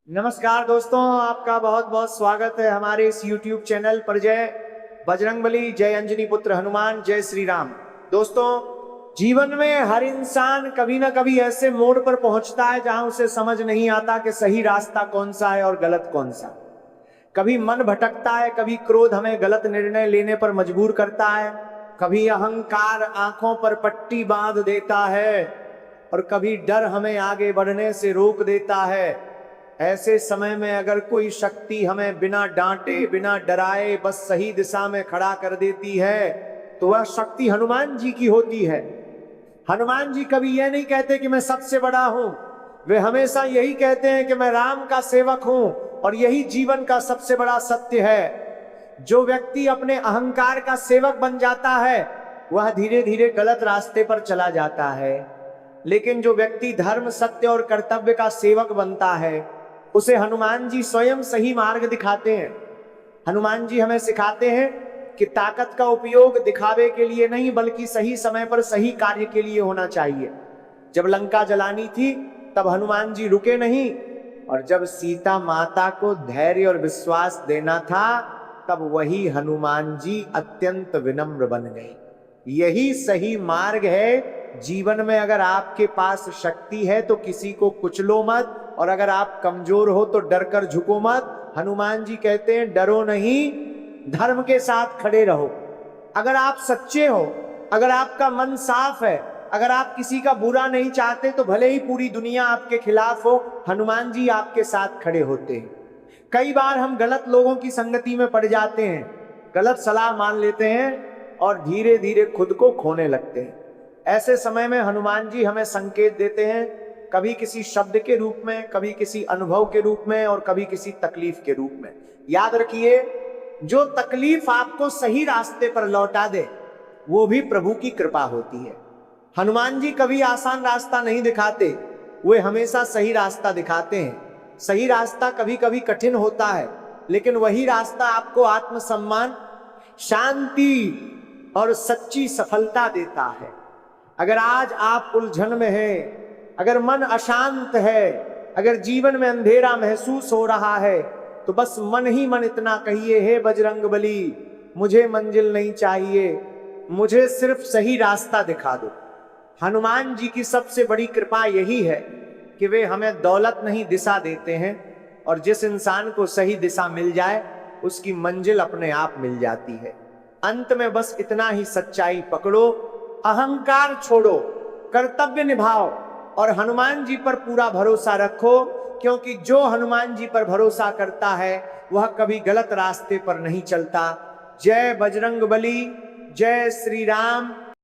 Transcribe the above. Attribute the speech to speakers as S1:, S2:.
S1: नमस्कार दोस्तों, आपका बहुत बहुत स्वागत है हमारे इस YouTube चैनल पर। जय बजरंगबली, जय अंजनी पुत्र हनुमान, जय श्री राम। दोस्तों, जीवन में हर इंसान कभी ना कभी ऐसे मोड़ पर पहुंचता है जहां उसे समझ नहीं आता कि सही रास्ता कौन सा है और गलत कौन सा। कभी मन भटकता है, कभी क्रोध हमें गलत निर्णय लेने पर मजबूर करता है, कभी अहंकार आंखों पर पट्टी बांध देता है और कभी डर हमें आगे बढ़ने से रोक देता है। ऐसे समय में अगर कोई शक्ति हमें बिना डांटे बिना डराए बस सही दिशा में खड़ा कर देती है तो वह शक्ति हनुमान जी की होती है। हनुमान जी कभी यह नहीं कहते कि मैं सबसे बड़ा हूं, वे हमेशा यही कहते हैं कि मैं राम का सेवक हूं और यही जीवन का सबसे बड़ा सत्य है। जो व्यक्ति अपने अहंकार का सेवक बन जाता है वह धीरे धीरे गलत रास्ते पर चला जाता है, लेकिन जो व्यक्ति धर्म, सत्य और कर्तव्य का सेवक बनता है उसे हनुमान जी स्वयं सही मार्ग दिखाते हैं। हनुमान जी हमें सिखाते हैं कि ताकत का उपयोग दिखावे के लिए नहीं बल्कि सही समय पर सही कार्य के लिए होना चाहिए। जब लंका जलानी थी तब हनुमान जी रुके नहीं, और जब सीता माता को धैर्य और विश्वास देना था तब वही हनुमान जी अत्यंत विनम्र बन गए। यही सही मार्ग है। जीवन में अगर आपके पास शक्ति है तो किसी को कुचलो मत, और अगर आप कमजोर हो तो डर कर झुको मत। हनुमान जी कहते हैं डरो नहीं, धर्म के साथ खड़े रहो। अगर आप सच्चे हो, अगर आपका मन साफ है, अगर आप किसी का बुरा नहीं चाहते तो भले ही पूरी दुनिया आपके खिलाफ हो, हनुमान जी आपके साथ खड़े होते हैं। कई बार हम गलत लोगों की संगति में पड़ जाते हैं, गलत सलाह मान लेते हैं और धीरे धीरे खुद को खोने लगते हैं। ऐसे समय में हनुमान जी हमें संकेत देते हैं, कभी किसी शब्द के रूप में, कभी किसी अनुभव के रूप में और कभी किसी तकलीफ के रूप में। याद रखिए, जो तकलीफ आपको सही रास्ते पर लौटा दे वो भी प्रभु की कृपा होती है। हनुमान जी कभी आसान रास्ता नहीं दिखाते, वे हमेशा सही रास्ता दिखाते हैं। सही रास्ता कभी कभी कठिन होता है, लेकिन वही रास्ता आपको आत्मसम्मान, शांति और सच्ची सफलता देता है। अगर आज आप उलझन में हैं, अगर मन अशांत है, अगर जीवन में अंधेरा महसूस हो रहा है तो बस मन ही मन इतना कहिए, हे बजरंगबली, मुझे मंजिल नहीं चाहिए, मुझे सिर्फ सही रास्ता दिखा दो। हनुमान जी की सबसे बड़ी कृपा यही है कि वे हमें दौलत नहीं दिशा देते हैं, और जिस इंसान को सही दिशा मिल जाए उसकी मंजिल अपने आप मिल जाती है। अंत में बस इतना ही सच्चाई पकड़ो, अहंकार छोड़ो, कर्तव्य निभाओ और हनुमान जी पर पूरा भरोसा रखो, क्योंकि जो हनुमान जी पर भरोसा करता है वह कभी गलत रास्ते पर नहीं चलता। जय बजरंगबली, जय श्री राम,